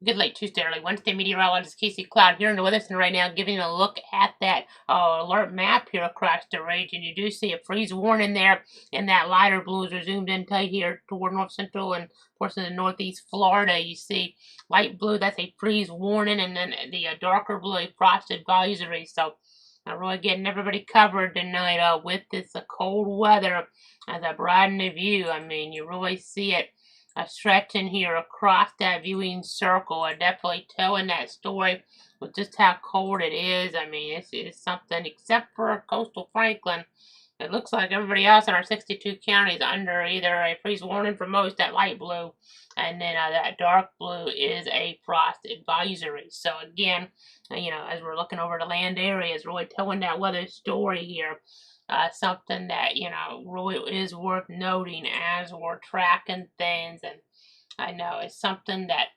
Good late Tuesday, early Wednesday meteorologist Casey Cloud here in the Weather Center right now, giving you a look at that alert map here across the region. You do see a freeze warning there, and that lighter blues are zoomed in tight here toward north central and portions of northeast Florida. You see light blue, that's a freeze warning, and then the darker blue, a frost advisory. So I'm really getting everybody covered tonight with this cold weather as I broaden the view. I mean, you really see it stretching here across that viewing circle and definitely telling that story with just how cold it is. I mean, it's something, except for coastal Franklin. It looks like everybody else in our 62 counties under either a freeze warning for most, that light blue, and then that dark blue is a frost advisory. So again, as we're looking over the land areas, really telling that weather story here. Something that, really is worth noting as we're tracking things. And I know it's something that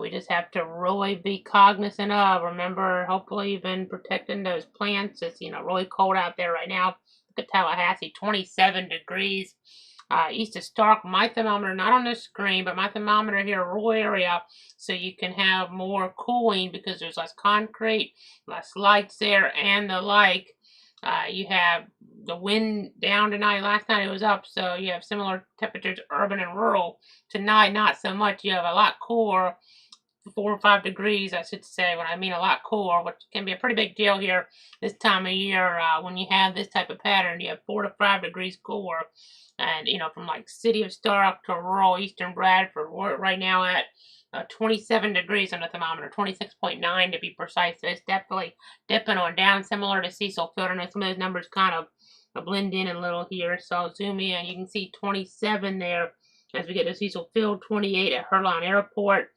we just have to really be cognizant of. Remember, hopefully you've been protecting those plants. It's, really cold out there right now. Look at Tallahassee, 27 degrees. East of Stark, my thermometer, not on the screen, but my thermometer here, rural area, so you can have more cooling because there's less concrete, less lights there, and the like. You have the wind down tonight. Last night it was up, so you have similar temperatures, urban and rural. Tonight, not so much. You have a lot cooler, 4 or 5 degrees, I should say. When I mean a lot cooler, which can be a pretty big deal here this time of year. When you have this type of pattern, you have 4 to 5 degrees cooler. And, from like City of Stark to rural eastern Bradford, we're right now at 27 degrees on the thermometer, 26.9 to be precise. So it's definitely dipping on down, similar to Cecil Field. I know some of those numbers kind of blend in a little here. So I'll zoom in. You can see 27 there as we get to Cecil Field, 28 at Hurlon Airport,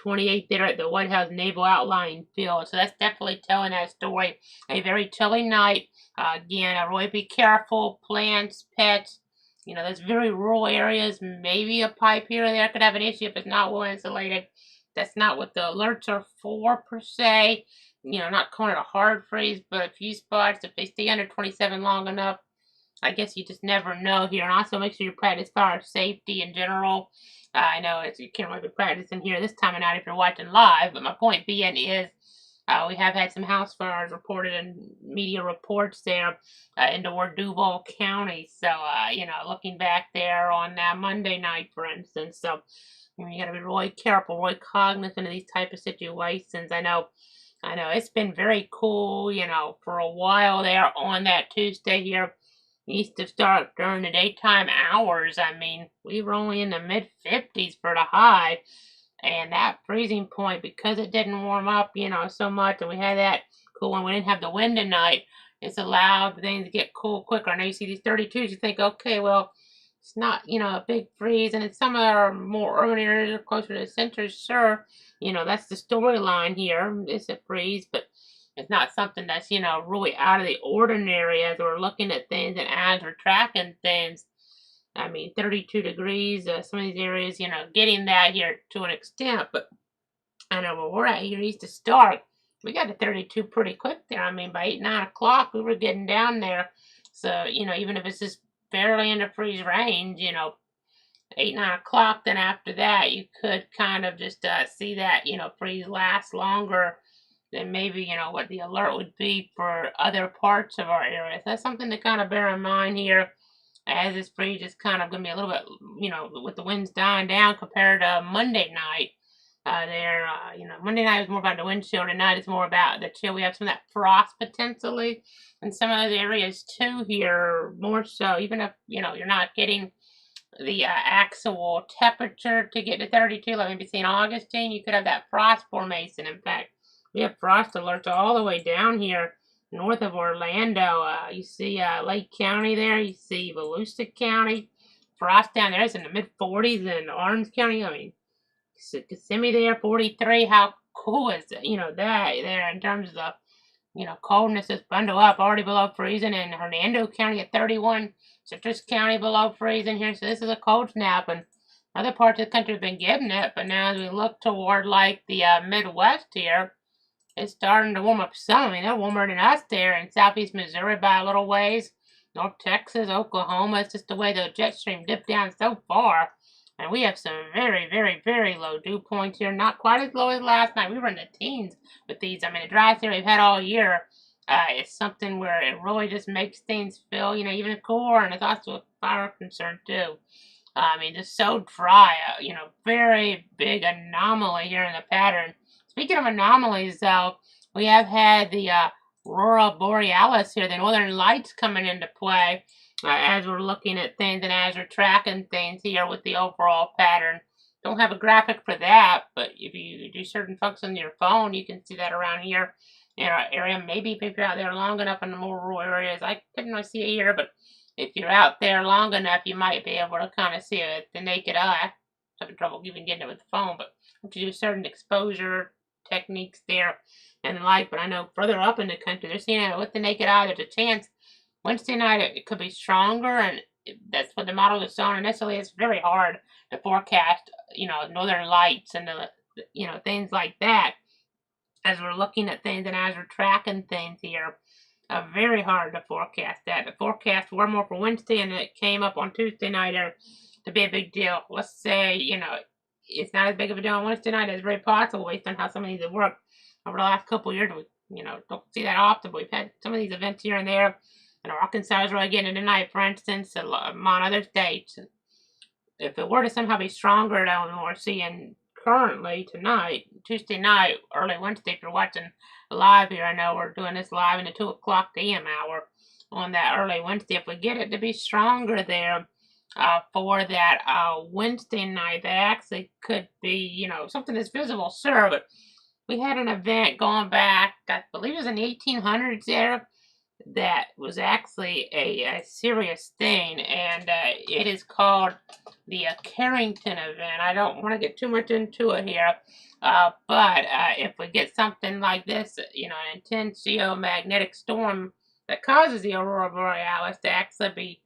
28 there at the White House Naval Outlying Field. So that's definitely telling that story. A very chilly night. Again, really be careful. Plants, pets. Those very rural areas, maybe a pipe here or there could have an issue if it's not well insulated. That's not what the alerts are for, per se. Not calling it a hard freeze, but a few spots, if they stay under 27 long enough, I guess you just never know here. And also make sure you practice fire safety in general. I know you can't really be practicing here this time of night if you're watching live, but my point being is we have had some house fires reported in media reports there in toward Duval County. So, looking back there on that Monday night, for instance. So, you got to be really careful, really cognizant of these type of situations. I know it's been very cool, for a while there on that Tuesday here east of Stark during the daytime hours. I mean, we were only in the mid-50s for the high. And that freezing point, because it didn't warm up, so much, and we had that cool, and we didn't have the wind tonight, it's allowed things to get cool quicker. I know you see these 32s, you think, okay, well, it's not, a big freeze, and in some of our more urban areas or closer to the center, sure, that's the storyline here. It's a freeze, but it's not something that's, really out of the ordinary as we're looking at things and as we're tracking things. I mean, 32 degrees, some of these areas, getting that here to an extent, but I know where we're at here east of Stark, we got to 32 pretty quick there. I mean, by 8, 9 o'clock, we were getting down there. So, even if it's just barely in the freeze range, 8, 9 o'clock, then after that, you could kind of just see that, freeze last longer than maybe, what the alert would be for other parts of our area. So that's something to kind of bear in mind here, as this freeze is kind of going to be a little bit, with the winds dying down compared to Monday night. Monday night was more about the wind chill. Tonight it's more about the chill. We have some of that frost potentially in some of those areas too here, more so. Even if, you're not getting the actual temperature to get to 32, like maybe St. Augustine, you could have that frost formation. In fact, we have frost alerts all the way down here north of Orlando. You see Lake County there. You see Volusia County. Frost down there is in the mid-40s in Orange County. I mean, Kissimmee there, 43. How cool is it? That there in terms of the, coldness. Just bundle up, already below freezing in Hernando County at 31. Citrus County below freezing here. So this is a cold snap, and other parts of the country have been getting it. But now as we look toward like the Midwest here, it's starting to warm up some. I mean, they're warmer than us there in southeast Missouri by a little ways. North Texas, Oklahoma. It's just the way the jet stream dipped down so far. And we have some very, very, very low dew points here. Not quite as low as last night. We were in the teens with these. I mean, the driest year we've had all year is something where it really just makes things feel, even cooler, and it's also a fire concern too. I mean, just so dry, very big anomaly here in the pattern. Speaking of anomalies, though, we have had the Aurora Borealis here, the Northern Lights coming into play as we're looking at things and as we're tracking things here with the overall pattern. Don't have a graphic for that, but if you do certain functions on your phone, you can see that around here in our area. Maybe if you're out there long enough in the more rural areas, I couldn't really see it here, but if you're out there long enough, you might be able to kind of see it with the naked eye. I'm having trouble even getting it with the phone, but if you do certain exposure techniques there and the like, but I know further up in the country, they're seeing it with the naked eye. There's a chance Wednesday night it could be stronger, and that's what the model is showing. Initially, it's very hard to forecast, northern lights and things like that as we're looking at things and as we're tracking things here. Very hard to forecast that. The forecast were more for Wednesday, and it came up on Tuesday night to be a big deal. Let's say, it's not as big of a deal on Wednesday night. It's very possible based on how some of these have worked over the last couple of years. We, don't see that often, but we've had some of these events here and there. And Arkansas is really getting it tonight, for instance, among other states. And if it were to somehow be stronger than we're seeing currently tonight, Tuesday night, early Wednesday, if you're watching live here, I know we're doing this live in the 2 o'clock a.m. hour on that early Wednesday. If we get it to be stronger there for that Wednesday night, that actually could be, something that's visible, sure. But we had an event going back, I believe it was in the 1800s there, that was actually a serious thing, and it is called the Carrington event. I don't want to get too much into it here, but if we get something like this, an intense geomagnetic storm that causes the Aurora Borealis to actually be,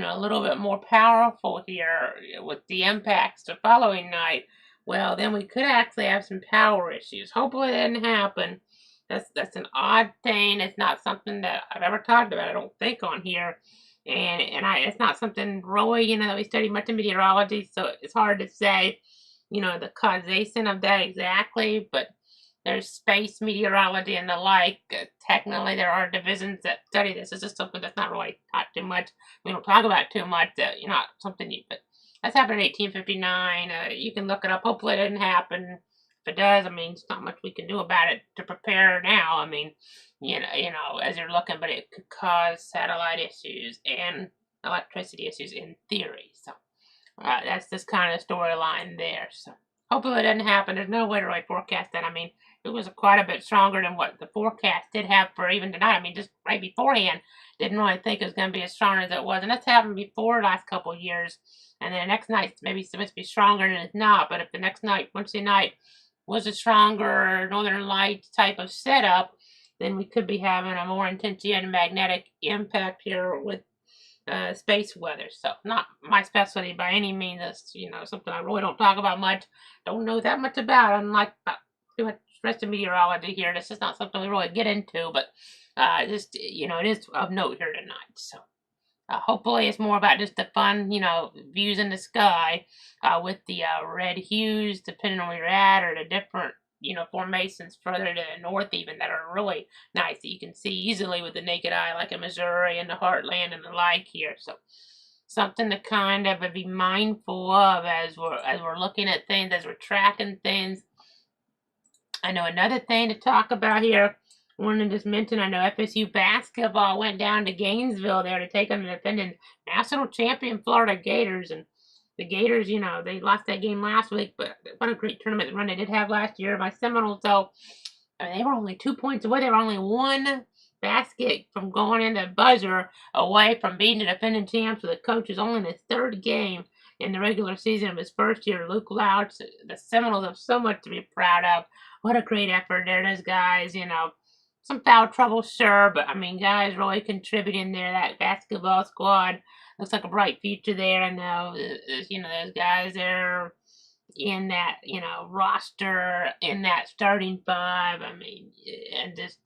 a little bit more powerful here with the impacts the following night, well, then we could actually have some power issues. Hopefully it didn't happen. That's an odd thing. It's not something that I've ever talked about, I don't think, on here. And it's not something really, that we study much in meteorology, so it's hard to say, the causation of that exactly, but there's space meteorology and the like. Technically, there are divisions that study this. It's just something that's not really taught too much. We don't talk about too much, not something but that's happened in 1859. You can look it up. Hopefully it didn't happen. If it does, there's not much we can do about it to prepare now. As you're looking, but it could cause satellite issues and electricity issues in theory. So that's this kind of storyline there. So hopefully it doesn't happen. There's no way to really forecast that. It was quite a bit stronger than what the forecast did have for even tonight. just right beforehand, didn't really think it was going to be as strong as it was. And that's happened before the last couple of years. And then the next night, maybe it's supposed to be stronger, and it's not. But if the next night, Wednesday night, was a stronger Northern Lights type of setup, then we could be having a more intense geomagnetic impact here with space weather. So not my specialty by any means. That's, something I really don't talk about much. Don't know that much about, unlike too much rest of meteorology here. This is not something we really get into, but it is of note here tonight. So hopefully it's more about just the fun, views in the sky with the red hues, depending on where you're at, or the different, formations further to the north even that are really nice that you can see easily with the naked eye, like in Missouri and the Heartland and the like here. So something to kind of be mindful of as we're looking at things, as we're tracking things. I know another thing to talk about here. I wanted to just mention, I know FSU basketball went down to Gainesville there to take on the defending national champion Florida Gators. And the Gators, they lost that game last week, but what a great tournament run they did have last year by Seminoles. So they were only 2 points away. They were only one basket from going in the buzzer away from beating the defending champs. So the coach is only in his third game in the regular season of his first year. Luke Louch, the Seminoles have so much to be proud of. What a great effort there. Those guys, some foul trouble, sure, but guys really contributing there. That basketball squad looks like a bright future there. I know, those guys there in that, roster, in that starting five. And just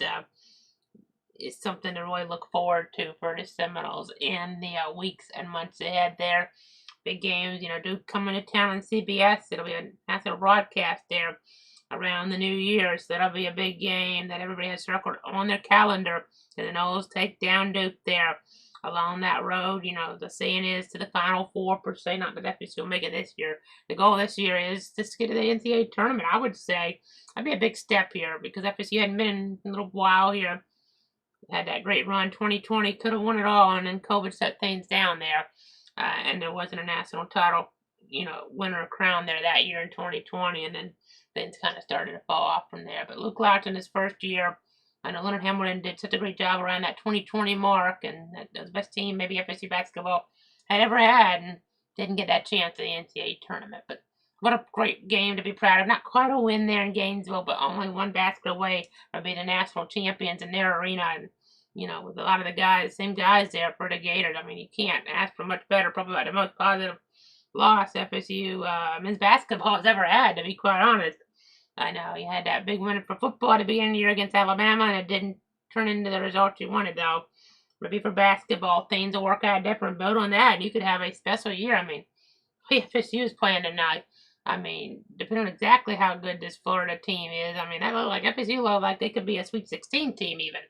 it's something to really look forward to for the Seminoles in the weeks and months ahead there. big games. Duke coming to town on CBS. It'll be a national broadcast there around the New Year, so that'll be a big game that everybody has circled on their calendar. And the Noles take down Duke there along that road. The saying is to the Final Four per se, not that FSU will make it this year. The goal this year is just to get to the NCAA tournament. I would say that'd be a big step here because FSU hadn't been in a little while here. Had that great run 2020, could have won it all, and then COVID set things down there, and there wasn't a national title, winner crown there that year in 2020, and then things kind of started to fall off from there. But Luke Loughton, his first year, I know Leonard Hamilton did such a great job around that 2020 mark, and that was the best team maybe FSU basketball had ever had, and didn't get that chance at the NCAA tournament. But what a great game to be proud of. Not quite a win there in Gainesville, but only one basket away from being the national champions in their arena. And, with a lot of the same guys there for the Gators. I mean, you can't ask for much better. Probably about the most positive loss FSU men's basketball has ever had, to be quite honest. I know you had that big win for football at the beginning of the year against Alabama, and it didn't turn into the result you wanted, though. Maybe for basketball, things will work out different. Build on that, and you could have a special year. I mean, FSU is playing tonight. I mean, depending on exactly how good this Florida team is, I mean, that looked like FSU looked like they could be a Sweet 16 team even,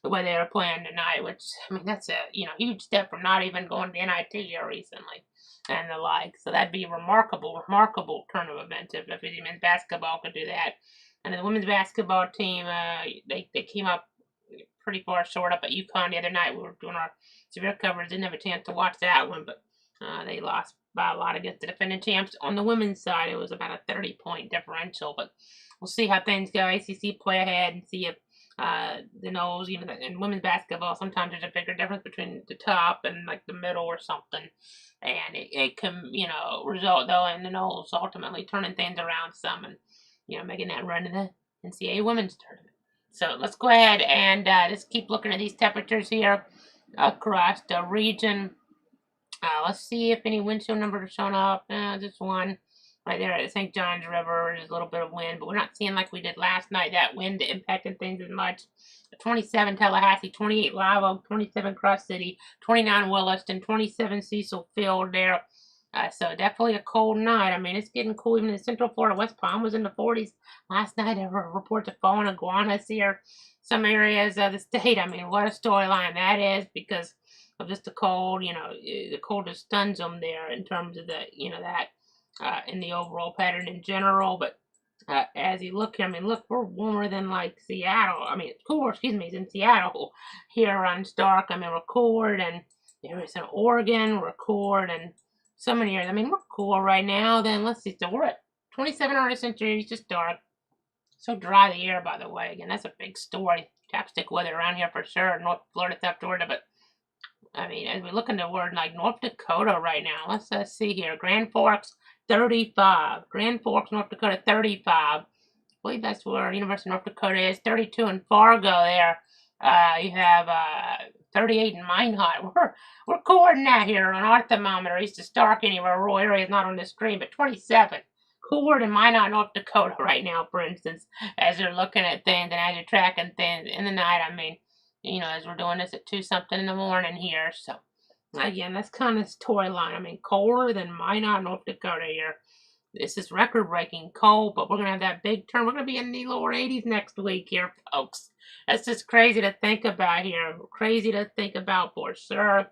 the way they were playing tonight, which, I mean, that's a, huge step from not even going to the NIT here recently and the like. So that'd be a remarkable turn of events if FSU men's basketball could do that. And then the women's basketball team, they came up pretty far short up at UConn the other night. We were doing our severe coverage, didn't have a chance to watch that one, but they lost by a lot against the defending champs. On the women's side, it was about a 30-point differential, but we'll see how things go. ACC play ahead and see if the Noles, in women's basketball, sometimes there's a bigger difference between the top and like the middle or something, and it can, result though in the Noles ultimately turning things around some and, making that run to the NCAA women's tournament. So let's go ahead and just keep looking at these temperatures here across the region. Let's see if any wind chill numbers are showing up. Just one right there at St. John's River. There's a little bit of wind, but we're not seeing like we did last night, that wind impacting things as much. 27 Tallahassee, 28 Live Oak, 27 Cross City, 29 Williston, 27 Cecil Field there. So definitely a cold night. I mean, it's getting cool even in Central Florida. West Palm was in the 40s last night. There were reports of falling iguanas here. Some areas of the state. I mean, what a storyline that is because of just the cold, the cold just stuns them there in terms of the, that in the overall pattern in general. But as you look here, I mean, look, we're warmer than like Seattle. I mean, it's cooler, excuse me, it's in Seattle here on Stark. I mean, we're cooler than there is in Oregon, we're cooler than so many areas. I mean, we're cooler right now than, let's see, so we're at 27 Arctic Century, it's just dark. So dry the air, by the way. Again, that's a big story. Chapstick weather around here for sure, North Florida, South Florida, but I mean, as we look into word like North Dakota right now, let's see here. Grand Forks, 35. Grand Forks, North Dakota, 35. I believe that's where University of North Dakota is. 32 in Fargo there. You have 38 in Minot. We're cooler than that here on our thermometer. East of Stark, anywhere, rural area is not on the screen, but 27. Cooler than Minot, North Dakota right now, for instance, as you're looking at things and as you're tracking things in the night. I mean, as we're doing this at 2-something in the morning here. So, again, that's kind of the storyline. I mean, colder than Minot, North Dakota here. This is record-breaking cold, but we're going to have that big turn. We're going to be in the lower 80s next week here, folks. That's just crazy to think about here. Crazy to think about for sure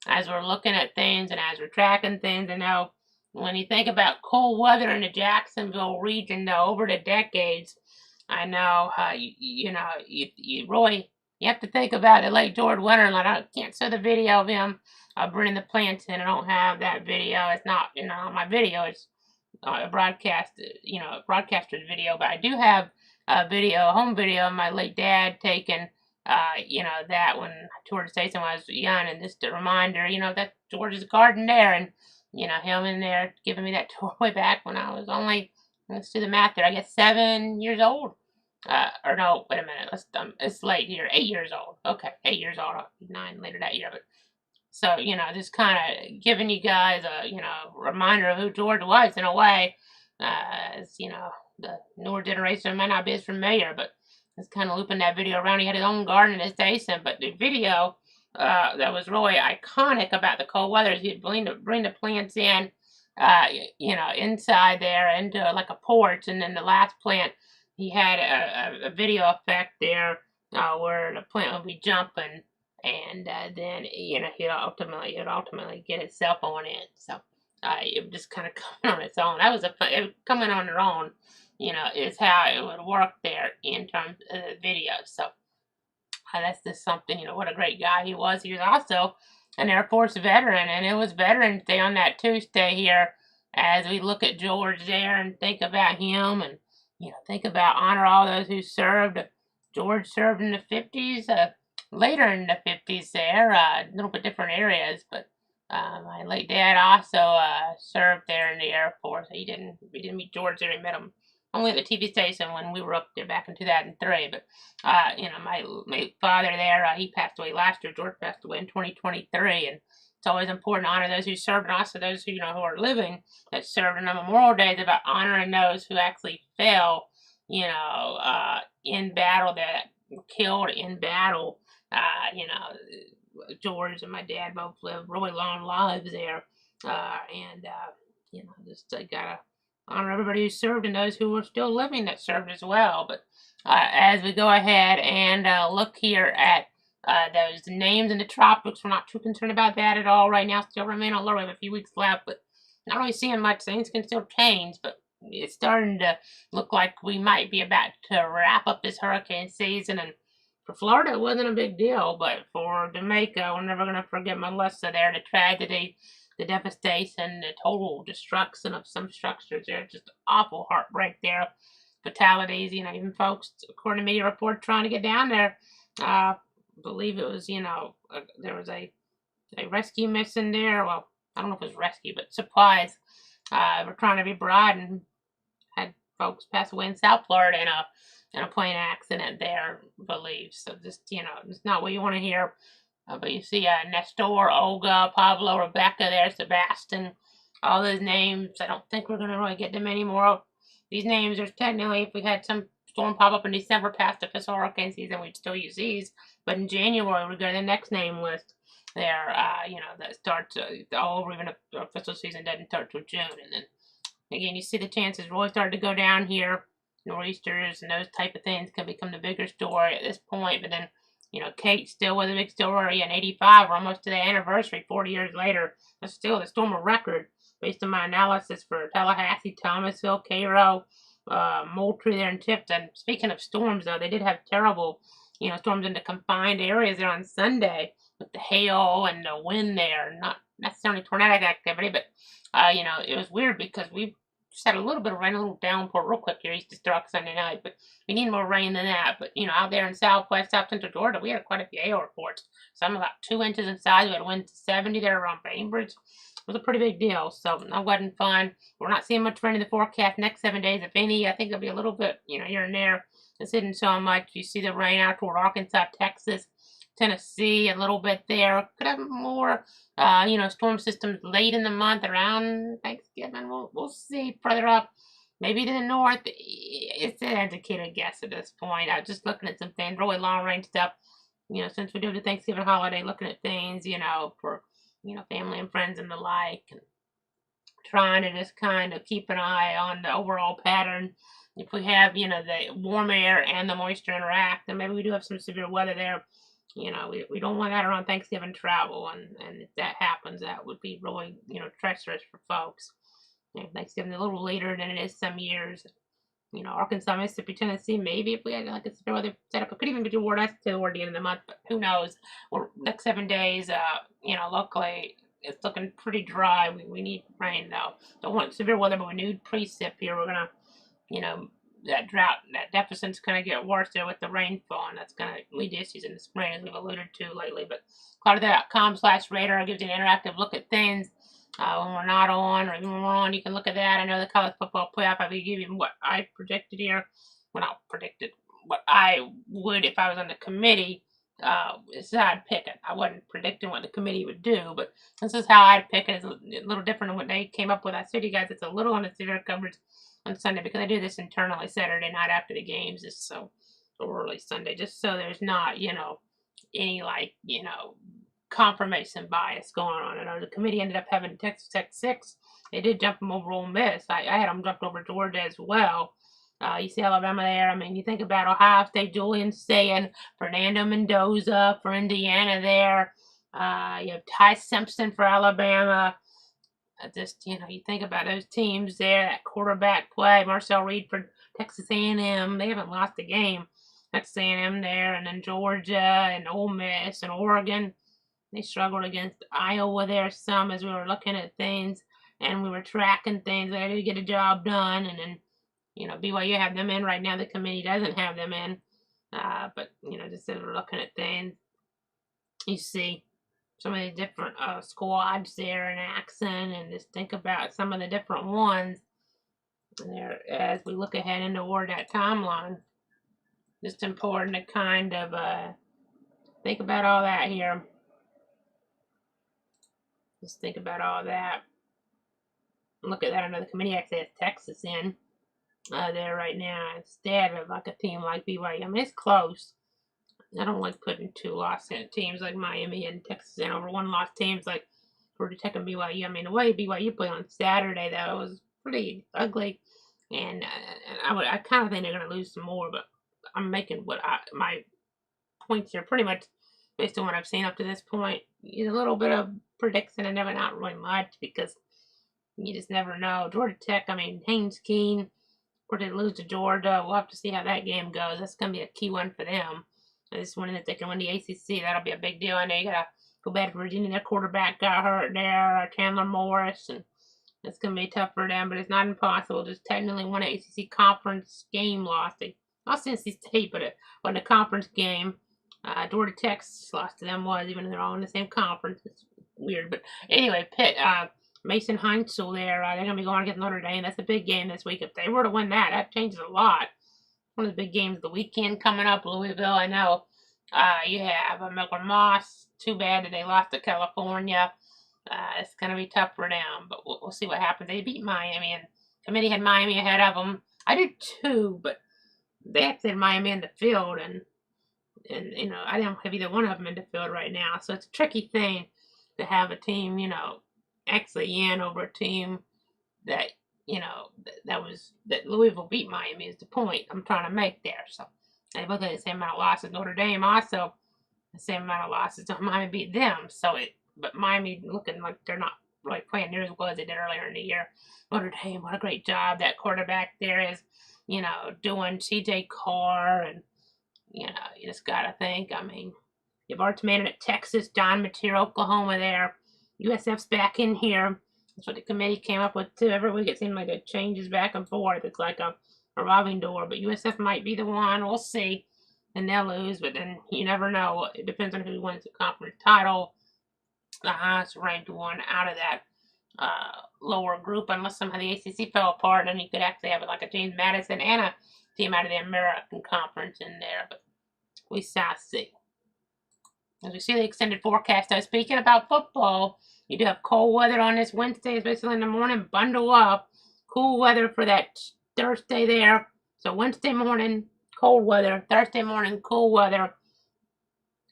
as we're looking at things and as we're tracking things. And now, when you think about cold weather in the Jacksonville region, though, over the decades, I know, you really... You have to think about it, like George Winterland. I can't show the video of him bringing the plants in. I don't have that video. It's not, my video. It's a broadcaster's video. But I do have a home video of my late dad taking, that when I toured the States when I was young. And just a reminder, that George's garden there. And, him in there giving me that tour way back when I was only, let's do the math there, I guess 7 years old. Or no, wait a minute. It's late here. 8 years old. Okay, 8 years old. I'll be 9 later that year. But so just kind of giving you guys a reminder of who George was in a way. As the newer generation might not be as familiar, but it's kind of looping that video around. He had his own garden in his station, but the video that was really iconic about the cold weather is he'd bring the plants in, inside there into like a porch, and then the last plant he had a video effect there where the plant would be jumping, and then he'd ultimately get his cell phone in. So it would just kind of come on its own. That was it would come in on their own. Is how it would work there in terms of the video. So that's just something, what a great guy he was. He was also an Air Force veteran, and it was Veterans Day on that Tuesday here as we look at George there and think about him and, think about honor all those who served. George served in the 50s, later in the 50s there, a little bit different areas, but my late dad also served there in the Air Force. We didn't meet George there. We met him only at the TV station when we were up there back in 2003. But my father there, he passed away last year. George passed away in 2023, and it's always important to honor those who served, and also those who who are living that served. And on Memorial Day is about honoring those who actually fell, in battle, that were killed in battle. George and my dad both lived really long lives there, and just gotta honor everybody who served and those who were still living that served as well. But as we go ahead and look here at those names in the tropics, we're not too concerned about that at all right now. Still remain alert. We have a few weeks left, but not really seeing much. Things can still change, but it's starting to look like we might be about to wrap up this hurricane season. And for Florida, it wasn't a big deal, but for Jamaica, we're never going to forget Melissa there, the tragedy, the devastation, the total destruction of some structures there. Just awful heartbreak there. Fatalities, even folks, according to media report, trying to get down there. Believe it was, there was a rescue mission there. Well, I don't know if it was rescue, but supplies were trying to be brought, and had folks pass away in South Florida in a plane accident there, believe. So just, it's not what you want to hear. But you see Nestor, Olga, Pablo, Rebecca there, Sebastian, all those names. I don't think we're going to really get them anymore. These names are technically, if we had some storm pop up in December past the official hurricane season, we'd still use these. But in January, we go to the next name list there, that starts, or even if the official season doesn't start till June. And then, again, you see the chances really starting to go down here. Nor'easters and those type of things can become the bigger story at this point. But then, Kate still was a big story in 85. We're almost to the anniversary, 40 years later. That's still the storm of record based on my analysis for Tallahassee, Thomasville, Cairo, Moultrie there in Tifton. Speaking of storms, though, they did have terrible, storms into confined areas there on Sunday with the hail and the wind there. Not necessarily tornadic activity, but, it was weird because we just had a little bit of rain, a little downpour real quick here, Easter Dark Sunday night, but we need more rain than that. But, out there in South Central Georgia, we had quite a few hail reports. Some about 2 inches in size. We had winds to 70 there around Bainbridge. It was a pretty big deal, so that wasn't fun. We're not seeing much rain in the forecast next 7 days, if any. I think it'll be a little bit, here and there. This isn't so much. You see the rain out toward Arkansas, Texas, Tennessee, a little bit there. Could have more, storm systems late in the month around Thanksgiving. We'll see further up. Maybe to the north. It's an educated guess at this point. I was just looking at some things, really long range stuff. Since we do the Thanksgiving holiday, looking at things, for, family and friends and the like, and trying to just kind of keep an eye on the overall pattern. If we have, the warm air and the moisture interact, then maybe we do have some severe weather there. We don't want that around Thanksgiving travel, and if that happens, that would be really, treacherous for folks. Thanksgiving a little later than it is some years. Arkansas, Mississippi, Tennessee, maybe if we had like a severe weather setup, it could even be toward us toward the end of the month, but who knows. Well, next 7 days, luckily, it's looking pretty dry. We need rain, though. Don't want severe weather, but we need precip here. We're going to, that drought, that deficit's going to get worse there with the rainfall, and that's going to lead to issues in the spring, as we've alluded to lately. But cloudweather.com/radar gives you an interactive look at things when we're not on, or even when we're on. You can look at that. I know the college football playoff, I will give you what I predicted here. Well, not predicted, what I would if I was on the committee. This is how I'd pick it. I wasn't predicting what the committee would do, but this is how I'd pick it. It's a little different than what they came up with. I said to you guys, it's a little on the severe coverage on Sunday, because I do this internally Saturday night after the games, just so early Sunday, just so there's not, any confirmation bias going on. I know the committee ended up having Texas Tech 6. They did jump them over Ole Miss. I had them jumped over Georgia as well. You see Alabama there. I mean, you think about Ohio State, Julian Sayin, Fernando Mendoza for Indiana there. You have Ty Simpson for Alabama. Just, you think about those teams there, that quarterback play. Marcel Reed for Texas A&M. They haven't lost a game. Texas A&M there, and then Georgia and Ole Miss and Oregon. They struggled against Iowa there some as we were looking at things and we were tracking things. They did get a job done, and then, BYU had them in right now. The committee doesn't have them in. But, just as we're looking at things, you see some of the different squads there in action, and just think about some of the different ones there as we look ahead into that timeline. Just important to kind of think about all that here. Just think about all that. Look at that. Another committee actually has Texas in there right now instead of like a team like BYU. I mean, it's close. I don't like putting two loss teams like Miami and Texas in over one loss teams like Georgia Tech and BYU. I mean, the way BYU played on Saturday, though, was pretty ugly. And I kind of think they're going to lose some more, but I'm making my points here pretty much based on what I've seen up to this point. A little bit of prediction and never not really much because you just never know. Georgia Tech, I mean, Haynes King, or they lose to Georgia. We'll have to see how that game goes. That's going to be a key one for them. I just wondering if they can win the ACC. That'll be a big deal. I know you got to go back to Virginia. Their quarterback got hurt there, Chandler Morris, and it's going to be tough for them, but it's not impossible. Just technically won an ACC conference game loss. They lost to NC State, but it wasn't a conference game. Georgia Tech's lost to them even though they're all in the same conference. It's weird, but anyway, Pitt, Mason Heinzel there, they're going to be going against Notre Dame. That's a big game this week. If they were to win that changes a lot. One of the big games of the weekend coming up, Louisville. I know you have Miller Moss. Too bad that they lost to California. It's going to be tough for them, but we'll see what happens. They beat Miami, and committee had Miami ahead of them. I did too, but they actually had Miami in the field, and I don't have either one of them in the field right now. So it's a tricky thing to have a team, actually in over a team that, that Louisville beat Miami is the point I'm trying to make there. So they both had the same amount of losses. Notre Dame also the same amount of losses. So Miami beat them. But Miami looking like they're not really playing near as well as they did earlier in the year. Notre Dame, what a great job that quarterback there is, doing. CJ Carr, and you just gotta think. I mean, you've Arch Manning at Texas, John Mateer, Oklahoma there. USF's back in here. That's what the committee came up with too. Every week it seems like it changes back and forth. It's like a revolving door. But USF might be the one. We'll see. And they'll lose, but then you never know. It depends on who wins the conference title. The highest ranked one out of that lower group, unless somehow the ACC fell apart, then you could actually have like a James Madison and a team out of the American Conference in there. But we shall see. As we see the extended forecast, though, speaking about football, you do have cold weather on this Wednesday, especially in the morning. Bundle up. Cool weather for that Thursday there. So Wednesday morning, cold weather. Thursday morning, cool weather.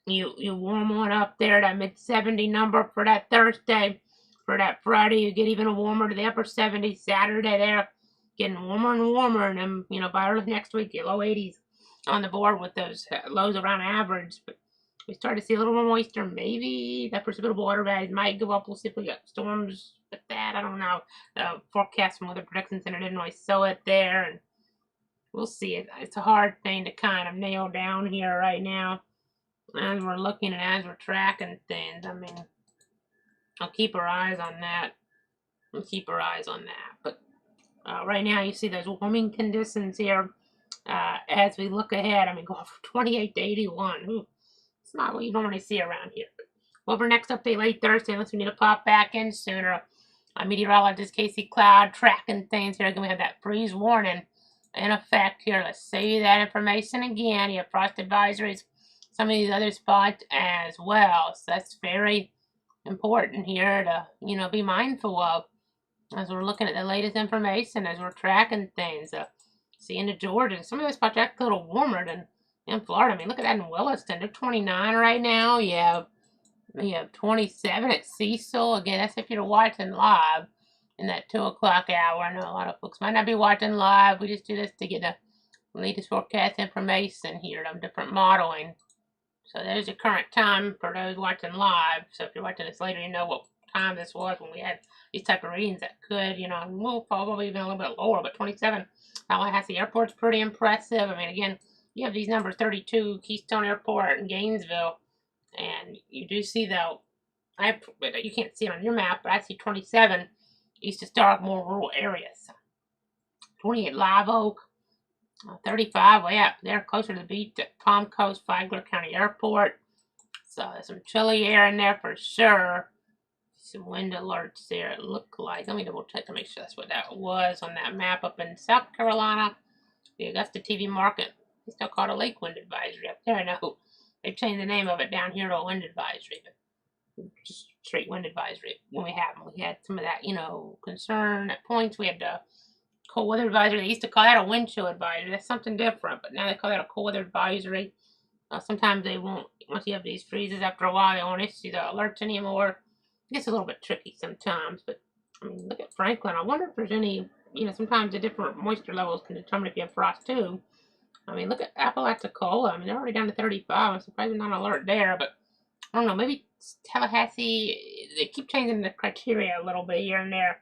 You warm on up there, that mid-70 number for that Thursday. For that Friday, you get even warmer to the upper 70s. Saturday there, getting warmer and warmer. And then, by early next week, get low 80s on the board with those lows around average. But we start to see a little more moisture. Maybe that precipitable water values might go up. We'll see if we got storms with that. I don't know. The forecast from Weather Prediction Center didn't really show it there. And we'll see. It's a hard thing to kind of nail down here right now. As we're looking and as we're tracking things, I mean, I'll keep our eyes on that. But right now, you see those warming conditions here. As we look ahead, I mean, going from 28 to 81. Ooh, it's not what you normally see around here. Well, for next update late Thursday, unless we need to pop back in sooner. Meteorologist Casey Cloud tracking things here. Again, we have that freeze warning in effect here. Let's see that information again. You have frost advisories. Some of these other spots as well. So that's very important here to, be mindful of as we're looking at the latest information, as we're tracking things. Seeing the Georgia, some of those spots are a little warmer than in Florida. I mean, look at that in Williston. They're 29 right now. You have We have 27 at Cecil. Again, that's if you're watching live in that 2 o'clock hour. I know a lot of folks might not be watching live. We just do this to get the latest forecast information here on different modeling. So there's the current time for those watching live. So if you're watching this later, you know what time this was when we had these type of readings that could, move probably even a little bit lower. But 27, Tallahassee Airport's pretty impressive. I mean, again, you have these numbers: 32, Keystone Airport in Gainesville. And you do see, though, you can't see it on your map, but I see 27 east of Stark, more rural areas. 28 Live Oak, 35 way up there, closer to the beach at Palm Coast, Flagler County Airport. So there's some chilly air in there for sure. Some wind alerts there, it looked like. Let me double check to make sure that's what that was on that map up in South Carolina. The Augusta TV market. They still call it a lake wind advisory up there. I know they've changed the name of it down here to a wind advisory, but just straight wind advisory when we have them. We had some of that, concern at points. We had the cold weather advisory. They used to call that a wind chill advisory. That's something different, but now they call that a cold weather advisory. Sometimes they won't, once you have these freezes after a while, they won't issue the alerts anymore. It gets a little bit tricky sometimes, but I mean, look at Franklin. I wonder if there's any, sometimes the different moisture levels can determine if you have frost too. I mean, look at Apalachicola. I mean, they're already down to 35. I'm surprised they're not an alert there, but I don't know. Maybe Tallahassee, they keep changing the criteria a little bit here and there.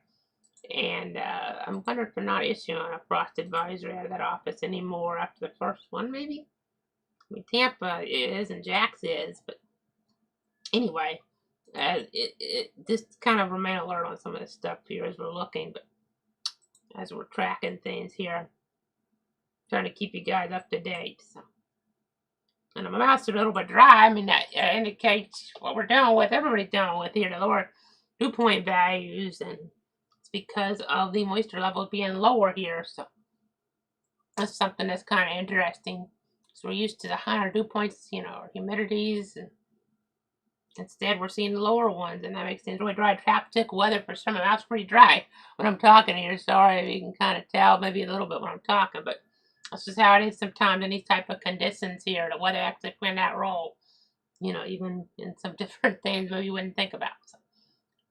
And I'm wondering if they're not issuing a frost advisory out of that office anymore after the first one, maybe. I mean, Tampa is and Jax is, but anyway, just kind of remain alert on some of this stuff here as we're looking, but as we're tracking things here, trying to keep you guys up to date. So, and my mouth's a little bit dry. I mean, that indicates what we're dealing with. Everybody's dealing with here, the lower dew point values, and it's because of the moisture levels being lower here. So that's something that's kind of interesting. So we're used to the higher dew points, humidities, and instead we're seeing the lower ones, and that makes things really dry. Tropical weather for summer. That's pretty dry when I'm talking here. Sorry if you can kind of tell maybe a little bit when I'm talking, but that's just how it is sometimes in these type of conditions here. The weather actually playing that role, even in some different things maybe you wouldn't think about. So,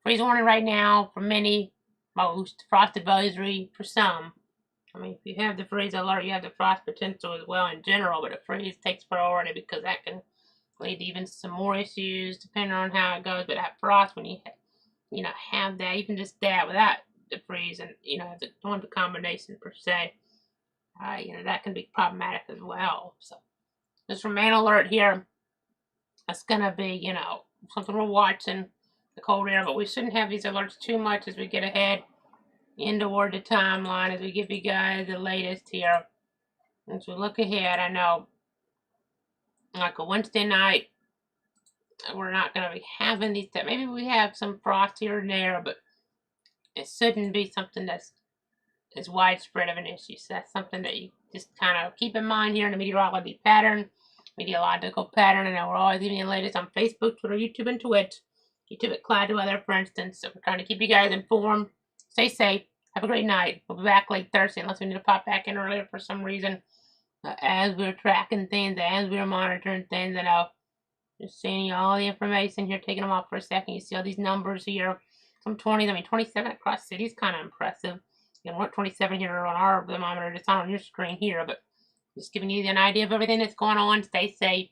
freeze warning right now for many, most. Frost advisory for some. I mean, if you have the freeze alert, you have the frost potential as well in general, but the freeze takes priority because that can lead to even some more issues depending on how it goes. But that frost, when you have that, even just that without the freeze, and the one combination per se, that can be problematic as well. So just remain alert here. That's gonna be, something we're watching, the cold air, but we shouldn't have these alerts too much as we get ahead in toward the timeline, as we give you guys the latest here. As we look ahead, I know, like a Wednesday night, we're not going to be having these. Maybe we have some frost here and there, but it shouldn't be something that's as widespread of an issue. So that's something that you just kind of keep in mind here in the meteorological pattern. I know we're always giving you the latest on Facebook, Twitter, YouTube, and Twitch. YouTube at Cloud Weather, for instance. So we're trying to keep you guys informed. Stay safe. Have a great night. We'll be back late Thursday unless we need to pop back in earlier for some reason. As we're tracking things, as we're monitoring things, and just seeing you all the information here, taking them off for a second. You see all these numbers here. Some 20s, 27 across the city is kind of impressive. We're at 27 here on our thermometer. It's on your screen here, but just giving you an idea of everything that's going on. Stay safe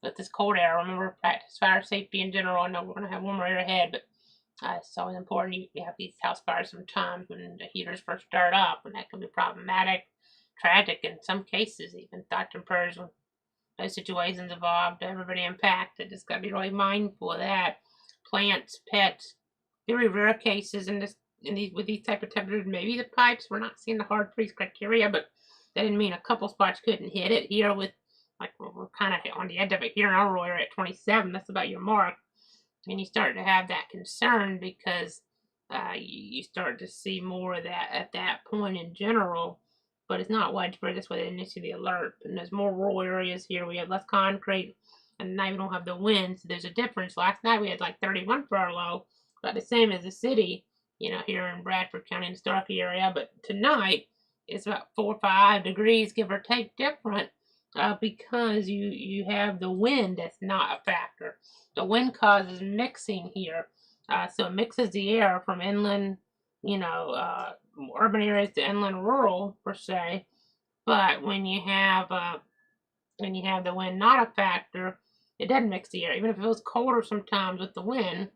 with this cold air. Remember, practice fire safety in general. I know we're going to have warmer air ahead, but it's always important. You have these house fires sometimes when the heaters first start up, and that can be problematic, tragic in some cases, even thoughts and prayers when those situations involved, everybody impacted. Just got to be really mindful of that. Plants, pets, very rare cases with these type of temperatures. Maybe the pipes, we're not seeing the hard freeze criteria, but that didn't mean a couple spots couldn't hit it. Here with, we're kind of on the edge of it here in our area at 27. That's about your mark. And you start to have that concern because you start to see more of that at that point in general. But it's not widespread. That's why they didn't issue the alert. And there's more rural areas here. We have less concrete, and now we don't have the wind. So there's a difference. Last night we had 31 for our low, about the same as the city, here in Bradford County in the Starkey area. But tonight it's about 4 or 5 degrees, give or take, different because you have the wind that's not a factor. the wind causes mixing here. So it mixes the air from inland, urban areas to inland rural, per se. But when you have the wind not a factor, it doesn't mix the air. Even if it feels colder sometimes with the wind,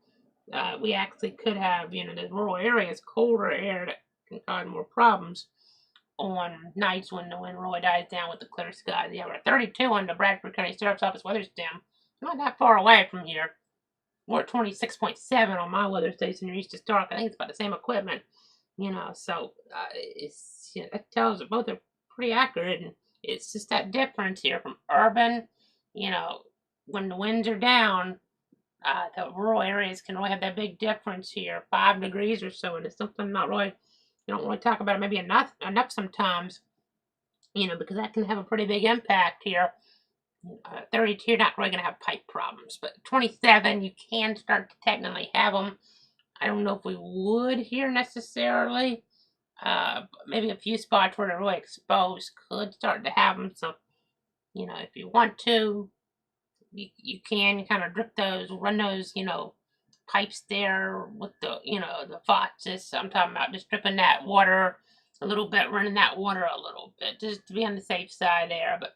we actually could have, the rural areas, colder air that can cause more problems on nights when the wind really dies down with the clear skies. Yeah, we're at 32 on the Bradford County Sheriff's Office weather stem. Not that far away from here. We're at 26.7 on my weather station in East Stark. I think it's about the same equipment, so that tells that both are pretty accurate, and it's just that difference here from urban, when the winds are down, the rural areas can really have that big difference here, 5 degrees or so, and it's something you don't really talk about it maybe enough sometimes, because that can have a pretty big impact here. 32, you're not really going to have pipe problems, but 27, you can start to technically have them. I don't know if we would here necessarily. Maybe a few spots where they're really exposed could start to have them. So, if you want to, you can kind of drip those, run those, pipes there with the faucets. I'm talking about just dripping that water a little bit, running that water a little bit, just to be on the safe side there. But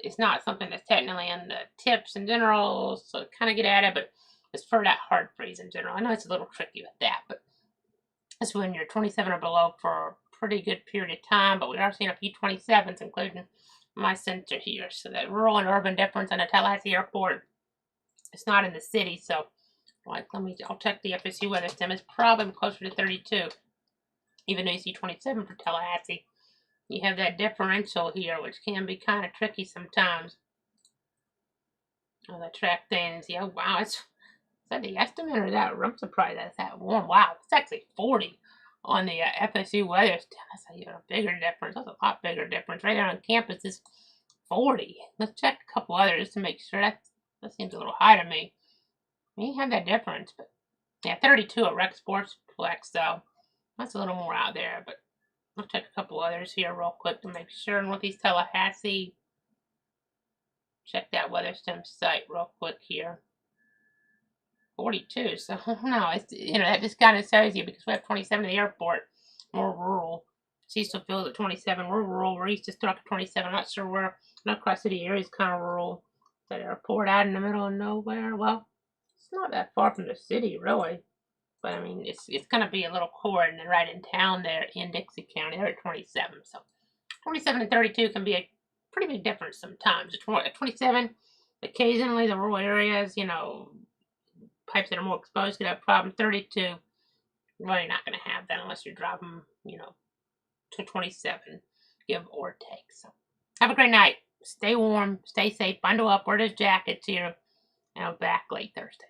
it's not something that's technically in the tips in general, so kind of get at it, but it's for that hard freeze in general. I know it's a little tricky with that, but it's when you're 27 or below for a pretty good period of time, but we are seeing a few 27s, including my center here. So that rural and urban difference on the Tallahassee Airport, it's not in the city, so I'll check the FSU weather stem. It's probably closer to 32, even though you see 27 for Tallahassee. You have that differential here, which can be kind of tricky sometimes. Oh, the track things. Yeah, wow. Is that the estimate or that? I'm surprised that's that warm. Wow, it's actually 40 on the FSU weather. That's even a bigger difference. That's a lot bigger difference. Right there on campus is 40. Let's check a couple others to make sure. That seems a little high to me. You have that difference, but yeah, 32 at Rec Sports Flex, though. That's a little more out there, but I'll check a couple others here real quick to make sure. Northeast Tallahassee. Check that weather stem site real quick here. 42. So no, it's that just kind of shows you, because we have 27 at the airport. More rural. Cecil Field at 27. We're rural. We're East Stark at 27. I'm not sure where. North City area is kind of rural. That airport out in the middle of nowhere. Well, it's not that far from the city, really. But I mean, it's going to be a little core, and then right in town there in Dixie County, they're at 27. So 27 and 32 can be a pretty big difference sometimes. At 27, occasionally the rural areas, pipes that are more exposed could have problems. 32, really not going to have that unless you're driving, to 27, give or take. So have a great night. Stay warm, stay safe, bundle up, wear those jackets here, and I'm back late Thursday.